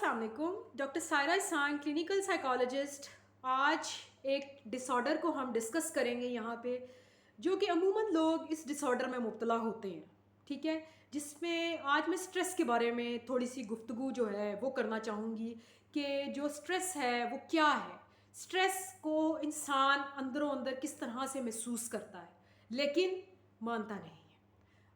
अस्सलाम वालेकुम। Doctor Saira Ihsan, clinical psychologist. आज एक डिसऑर्डर को हम डिस्कस करेंगे यहाँ पे, जो कि अमूमन लोग इस डिसऑर्डर में मुब्तला होते हैं, ठीक है। जिसमें आज मैं स्ट्रेस के बारे में थोड़ी सी गुफ्तगू जो है वो करना चाहूँगी कि जो स्ट्रेस है वो क्या है। स्ट्रेस को इंसान अंदरों अंदर किस तरह से महसूस करता है, लेकिन मानता नहीं है।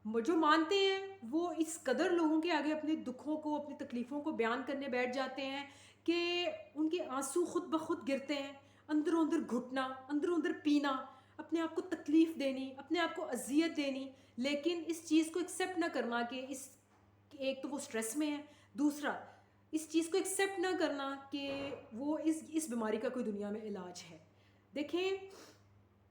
जो मानते हैं वो इस कदर लोगों के आगे अपने दुखों को, अपनी तकलीफ़ों को बयान करने बैठ जाते हैं कि उनके आंसू खुद ब खुद गिरते हैं। अंदरों अंदर घुटना, अंदरों अंदर पीना, अपने आप को तकलीफ़ देनी, अपने आप को अजियत देनी, लेकिन इस चीज़ को एक्सेप्ट ना करना कि इस एक तो वो स्ट्रेस में है, दूसरा इस चीज़ को एक्सेप्ट ना करना कि वो इस बीमारी का कोई दुनिया में इलाज है। देखें,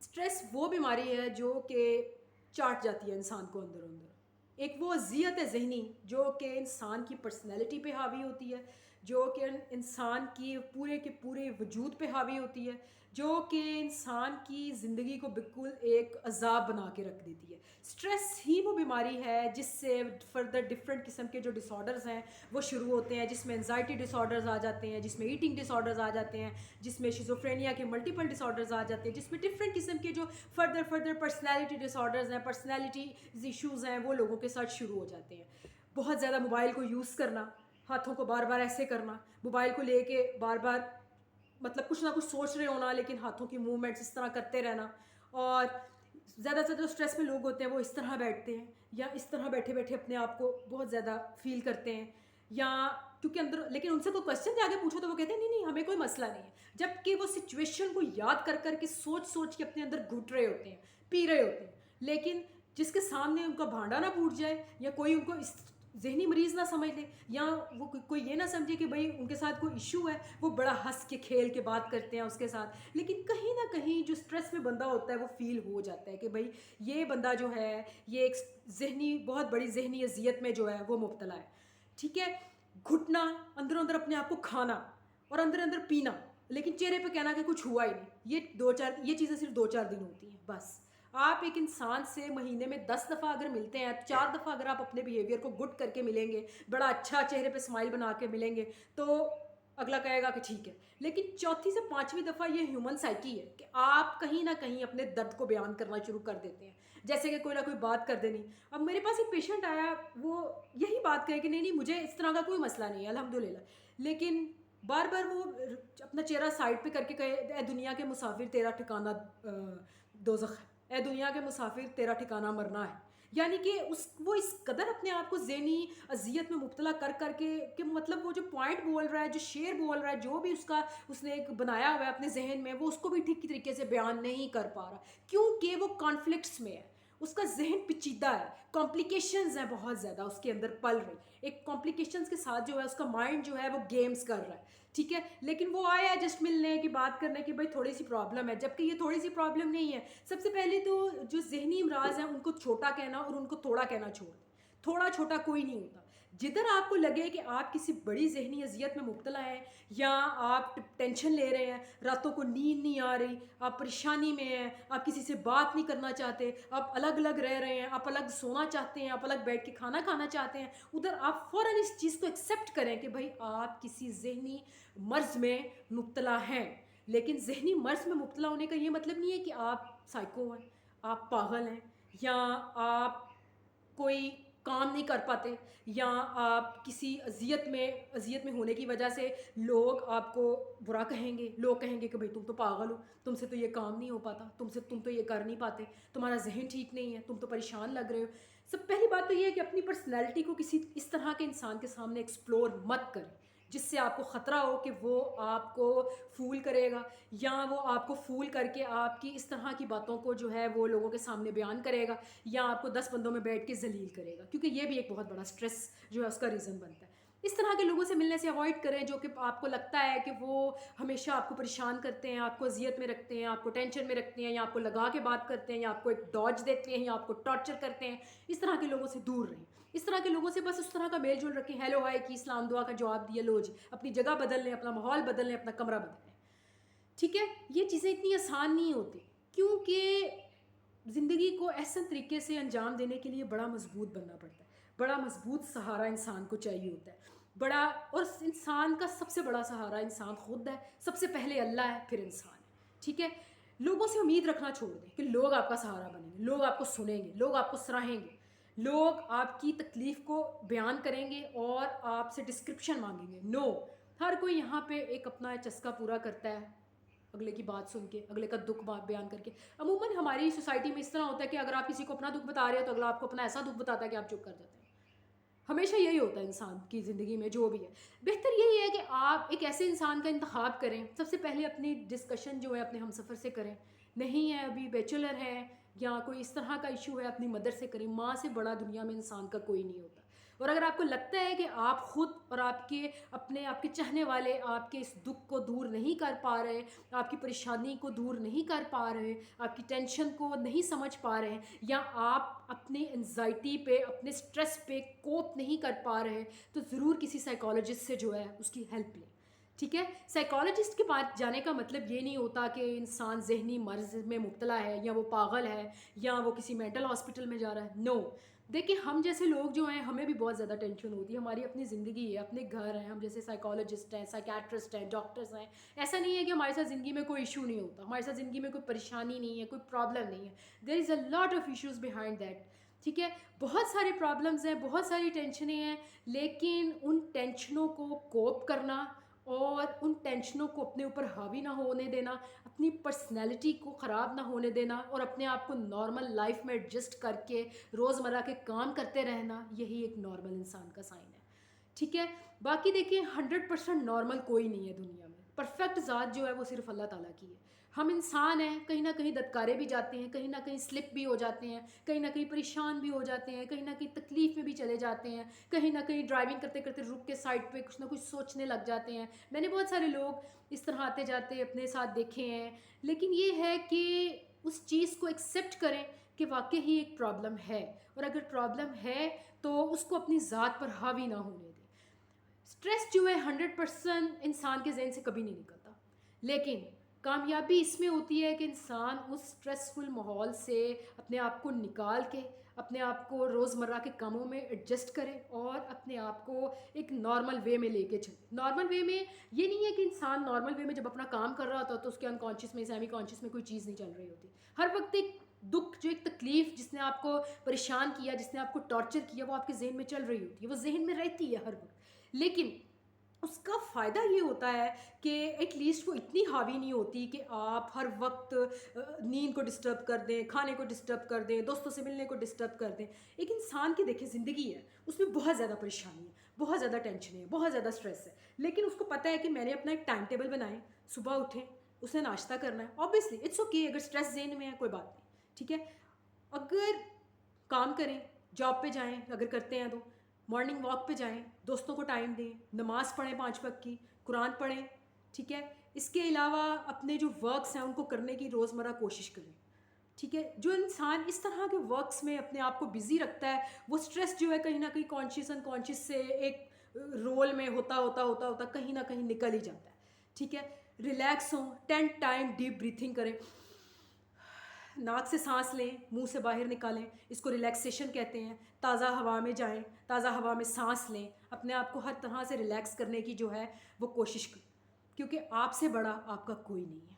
स्ट्रेस वो बीमारी है जो कि चाट जाती है इंसान को अंदर अंदर। एक वो अजियत है ज़हनी जो कि इंसान की पर्सनैलिटी पे हावी होती है, जो कि इंसान की पूरे के पूरे वजूद पे हावी होती है, जो कि इंसान की ज़िंदगी को बिल्कुल एक अज़ाब बना के रख देती है। स्ट्रेस ही वो बीमारी है जिससे फर्दर डिफरेंट किस्म के जो डिसऑर्डर्स हैं वो शुरू होते हैं, जिसमें एंजाइटी डिसऑर्डर्स आ जाते हैं, जिसमें ईटिंग डिसऑर्डर्स आ जाते हैं, जिसमें शिज़ोफ्रेनिया के मल्टीपल डिसऑर्डर्स आ जाते हैं, जिसमें डिफरेंट किस्म के जो फर्दर पर्सनैलिटी डिसऑर्डर्स हैं, पर्सनैलिटी इश्यूज़ हैं, वो लोगों के साथ शुरू हो जाते हैं। बहुत ज़्यादा मोबाइल को यूज़ करना, हाथों को बार बार ऐसे करना, मोबाइल को लेके बार बार मतलब कुछ ना कुछ सोच रहे होना लेकिन हाथों की मूवमेंट्स इस तरह करते रहना। और ज़्यादा से ज़्यादा स्ट्रेस में लोग होते हैं वो इस तरह बैठते हैं, या इस तरह बैठे बैठे अपने आप को बहुत ज़्यादा फील करते हैं, या क्योंकि अंदर, लेकिन उनसे कोई क्वेश्चन आगे पूछो तो वो कहते हैं नहीं नहीं हमें कोई मसला नहीं है, जबकि वो सिचुएशन को याद कर कर के सोच सोच के अपने अंदर घुट रहे होते हैं, पी रहे होते हैं। लेकिन जिसके सामने उनका भांडा ना फूट जाए, या कोई उनको इस ज़हनी मरीज़ ना समझ ले, या वो कोई ये ना समझे कि भाई उनके साथ कोई इशू है, वो बड़ा हंस के खेल के बात करते हैं उसके साथ। लेकिन कहीं ना कहीं जो स्ट्रेस में बंदा होता है वो फील हो जाता है कि भाई ये बंदा जो है ये एक ज़हनी, बहुत बड़ी ज़हनी अजियत में जो है वो मुब्तला है, ठीक है। घुटना, अंदरों अंदर अपने आप को खाना और अंदर अंदर पीना, लेकिन चेहरे पे कहना कि कुछ हुआ ही नहीं। ये चीज़ें सिर्फ 2-4 दिन होती हैं बस। आप एक इंसान से महीने में 10 दफ़ा अगर मिलते हैं, 4 दफ़ा अगर आप अपने बिहेवियर को गुड करके मिलेंगे, बड़ा अच्छा चेहरे पे स्माइल बना के मिलेंगे, तो अगला कहेगा कि ठीक है। लेकिन चौथी से पांचवी दफ़ा ये ह्यूमन साइकी है कि आप कहीं ना कहीं अपने दर्द को बयान करना शुरू कर देते हैं, जैसे कि कोई ना कोई बात कर देनी। अब मेरे पास एक पेशेंट आया, वो यही बात कहे कि नहीं नहीं मुझे इस तरह का कोई मसला नहीं है अल्हम्दुलिल्लाह, लेकिन बार बार वो अपना चेहरा साइड पे करके कहे, ए दुनिया के मुसाफिर तेरा ठिकाना दोज़ख है, ए दुनिया के मुसाफिर तेरा ठिकाना मरना है। यानी कि वो इस कदर अपने आप को ज़हनी अजियत में मुब्तला कर करके कि मतलब वो जो पॉइंट बोल रहा है, जो शेर बोल रहा है, जो भी उसने एक बनाया हुआ है अपने जहन में, वो उसको भी ठीक तरीके से बयान नहीं कर पा रहा, क्योंकि वो कॉन्फ्लिक्ट्स में है। उसका जहन पेचीदा है, कॉम्प्लिकेशंस हैं बहुत ज़्यादा उसके अंदर पल रही। एक कॉम्प्लिकेशंस के साथ जो है उसका माइंड जो है वो गेम्स कर रहा है, ठीक है। लेकिन वो आया जस्ट मिलने की बात करने की, भाई थोड़ी सी प्रॉब्लम है, जबकि ये थोड़ी सी प्रॉब्लम नहीं है। सबसे पहले तो जो जहनी अमराज हैं उनको छोटा कहना और उनको थोड़ा कहना छोड़ दें। थोड़ा छोटा कोई नहीं होता। जिधर आपको लगे कि आप किसी बड़ी जहनी अजियत में मुब्तला हैं, या आप टेंशन ले रहे हैं, रातों को नींद नहीं आ रही, आप परेशानी में हैं, आप किसी से बात नहीं करना चाहते, आप अलग अलग रह रहे हैं, आप अलग सोना चाहते हैं, आप अलग बैठ के खाना खाना चाहते हैं, उधर आप फ़ौरन इस चीज़ को एक्सेप्ट करें कि भाई आप किसी जहनी मर्ज़ में मुब्तला हैं। लेकिन जहनी मर्ज़ में मुब्तला होने का ये मतलब नहीं है कि आप साइको हैं, आप पागल हैं, या आप कोई काम नहीं कर पाते, या आप किसी अज़ियत में होने की वजह से लोग आपको बुरा कहेंगे। लोग कहेंगे कि भाई तुम तो पागल हो, तुमसे तो ये काम नहीं हो पाता, तुम तो ये कर नहीं पाते, तुम्हारा जहन ठीक नहीं है, तुम तो परेशान लग रहे हो। सब पहली बात तो ये है कि अपनी पर्सनैलिटी को किसी इस तरह के इंसान के सामने एक्सप्लोर मत करें जिससे आपको ख़तरा हो कि वो आपको फूल करेगा, या वो आपको फूल करके आपकी इस तरह की बातों को जो है वो लोगों के सामने बयान करेगा, या आपको 10 बंदों में बैठ के जलील करेगा, क्योंकि ये भी एक बहुत बड़ा स्ट्रेस जो है उसका रीज़न बनता है। इस तरह के लोगों से मिलने से अवॉइड करें जो कि आपको लगता है कि वो हमेशा आपको परेशान करते हैं, आपको अजियत में रखते हैं, आपको टेंशन में रखते हैं, या आपको लगा के बात करते हैं, या आपको एक डॉज देते हैं, या आपको टॉर्चर करते हैं। इस तरह के लोगों से दूर रहें। इस तरह के लोगों से बस उस तरह का मेल जोल रखें, हेलो हाय की इस्लाम दुआ का जवाब दिया, लो जी अपनी जगह बदल लें, अपना माहौल बदल लें, अपना कमरा बदल लें, ठीक है। ये चीज़ें इतनी आसान नहीं होती, क्योंकि ज़िंदगी को ऐसे तरीके से अंजाम देने के लिए बड़ा मजबूत बनना पड़ता है, बड़ा मजबूत सहारा इंसान को चाहिए होता है। بڑا، اور انسان کا سب سے بڑا سہارا انسان خود ہے، سب سے پہلے اللہ ہے، پھر انسان ہے، ٹھیک ہے. لوگوں سے امید رکھنا چھوڑ دیں کہ لوگ آپ کا سہارا بنیں گے، لوگ آپ کو سنیں گے، لوگ آپ کو سراہیں گے، لوگ آپ کی تکلیف کو بیان کریں گے اور آپ سے ڈسکرپشن مانگیں گے. نو، ہر کوئی یہاں پہ ایک اپنا چسکا پورا کرتا ہے اگلے کی بات سن کے، اگلے کا دکھ بیان کر کے. عموماً ہماری سوسائٹی میں اس طرح ہوتا ہے کہ اگر آپ کسی کو اپنا دکھ بتا رہے ہو تو اگلا آپ کو اپنا ایسا دکھ بتاتا ہے کہ آپ چپ کر جاتے ہیں. ہمیشہ یہی ہوتا ہے انسان کی زندگی میں جو بھی ہے. بہتر یہی ہے کہ آپ ایک ایسے انسان کا انتخاب کریں. سب سے پہلے اپنی ڈسکشن جو ہے اپنے ہم سفر سے کریں. نہیں ہے ابھی بیچلر ہے یا کوئی اس طرح کا ایشو ہے، اپنی مدر سے کریں. ماں سے بڑا دنیا میں انسان کا کوئی نہیں ہوتا. اور اگر آپ کو لگتا ہے کہ آپ خود اور آپ کے چاہنے والے آپ کے اس دکھ کو دور نہیں کر پا رہے، آپ کی پریشانی کو دور نہیں کر پا رہے، آپ کی ٹینشن کو نہیں سمجھ پا رہے، یا آپ اپنی انزائٹی پہ، اپنے سٹریس پہ کوپ نہیں کر پا رہے، تو ضرور کسی سائیکالوجسٹ سے جو ہے اس کی ہیلپ لیں. ٹھیک ہے. سائیکالوجسٹ کے پاس جانے کا مطلب یہ نہیں ہوتا کہ انسان ذہنی مرض میں مبتلا ہے یا وہ پاگل ہے یا وہ کسی مینٹل ہاسپٹل میں جا رہا ہے. نو. دیکھیں ہم جیسے لوگ جو ہیں ہمیں بھی بہت زیادہ ٹینشن ہوتی ہے. ہماری اپنی زندگی ہے، اپنے گھر ہیں، ہم جیسے سائیکالوجسٹ ہیں، سائیکیٹرسٹ ہیں، ڈاکٹرس ہیں. ایسا نہیں ہے کہ ہمارے ساتھ زندگی میں کوئی ایشو نہیں ہوتا، ہمارے ساتھ زندگی میں کوئی پریشانی نہیں ہے، کوئی پرابلم نہیں ہے. There is a lot of issues behind that. ٹھیک ہے. بہت سارے پرابلمز ہیں، بہت ساری ٹینشنیں ہیں، لیکن ان ٹینشنوں کو کوپ کرنا اور ان ٹینشنوں کو اپنے اوپر حاوی نہ ہونے دینا، اپنی پرسنالٹی کو خراب نہ ہونے دینا اور اپنے آپ کو نارمل لائف میں ایڈجسٹ کر کے روزمرہ کے کام کرتے رہنا، یہی ایک نارمل انسان کا سائن ہے. ٹھیک ہے. باقی دیکھیں 100% نارمل کوئی نہیں ہے دنیا میں. پرفیکٹ ذات جو ہے وہ صرف اللہ تعالیٰ کی ہے. ہم انسان ہیں، کہیں نہ کہیں دتکارے بھی جاتے ہیں، کہیں نہ کہیں سلپ بھی ہو جاتے ہیں، کہیں نہ کہیں پریشان بھی ہو جاتے ہیں، کہیں نہ کہیں تکلیف میں بھی چلے جاتے ہیں، کہیں نہ کہیں ڈرائیونگ کرتے کرتے رک کے سائڈ پہ کچھ نہ کچھ سوچنے لگ جاتے ہیں. میں نے بہت سارے لوگ اس طرح آتے جاتے اپنے ساتھ دیکھے ہیں. لیکن یہ ہے کہ اس چیز کو ایکسیپٹ کریں کہ واقعی ہی ایک پرابلم ہے، اور اگر پرابلم ہے تو اس کو اپنی ذات پر حاوی نہ ہونے دیں. سٹریس جو ہے 100% انسان کے ذہن سے کبھی نہیں نکلتا، لیکن کامیابی اس میں ہوتی ہے کہ انسان اس سٹریسفل ماحول سے اپنے آپ کو نکال کے اپنے آپ کو روزمرہ کے کاموں میں ایڈجسٹ کرے اور اپنے آپ کو ایک نارمل وے میں لے کے چلے. نارمل وے میں یہ نہیں ہے کہ انسان نارمل وے میں جب اپنا کام کر رہا ہوتا تو اس کے انکانشیس میں، سیمی کانشیس میں کوئی چیز نہیں چل رہی ہوتی. ہر وقت ایک دکھ، جو ایک تکلیف جس نے آپ کو پریشان کیا، جس نے آپ کو ٹارچر کیا، وہ آپ کے ذہن میں چل رہی ہوتی ہے، وہ ذہن میں رہتی ہے ہر وقت. لیکن اس کا فائدہ یہ ہوتا ہے کہ ایٹ لیسٹ وہ اتنی حاوی نہیں ہوتی کہ آپ ہر وقت نیند کو ڈسٹرب کر دیں، کھانے کو ڈسٹرب کر دیں، دوستوں سے ملنے کو ڈسٹرب کر دیں. ایک انسان کی دیکھیں زندگی ہے، اس میں بہت زیادہ پریشانی ہے، بہت زیادہ ٹینشن ہے، بہت زیادہ اسٹریس ہے، لیکن اس کو پتہ ہے کہ میں نے اپنا ایک ٹائم ٹیبل بنائے، صبح اٹھیں، اس نے ناشتہ کرنا ہے. آبویسلی اٹس اوکے اگر اسٹریس ذہن میں ہے، کوئی بات نہیں. ٹھیک ہے. اگر کام کریں، جاب پہ جائیں، اگر کرتے ہیں تو مارننگ واک پہ جائیں، دوستوں کو ٹائم دیں، نماز پڑھیں 5 وقت کی، قرآن پڑھیں. ٹھیک ہے. اس کے علاوہ اپنے جو ورکس ہیں ان کو کرنے کی روزمرہ کوشش کریں. ٹھیک ہے. جو انسان اس طرح کے ورکس میں اپنے آپ کو بزی رکھتا ہے، وہ سٹریس جو ہے کہیں نہ کہیں کانشیس انکانشیس سے ایک رول میں ہوتا کہیں نہ کہیں نکل ہی جاتا ہے. ٹھیک ہے. ریلیکس ہوں، 10 ٹائم ڈیپ بریتھنگ کریں، ناک سے سانس لیں، منہ سے باہر نکالیں، اس کو ریلیکسیشن کہتے ہیں. تازہ ہوا میں جائیں، تازہ ہوا میں سانس لیں، اپنے آپ کو ہر طرح سے ریلیکس کرنے کی جو ہے وہ کوشش کریں، کیونکہ آپ سے بڑا آپ کا کوئی نہیں ہے.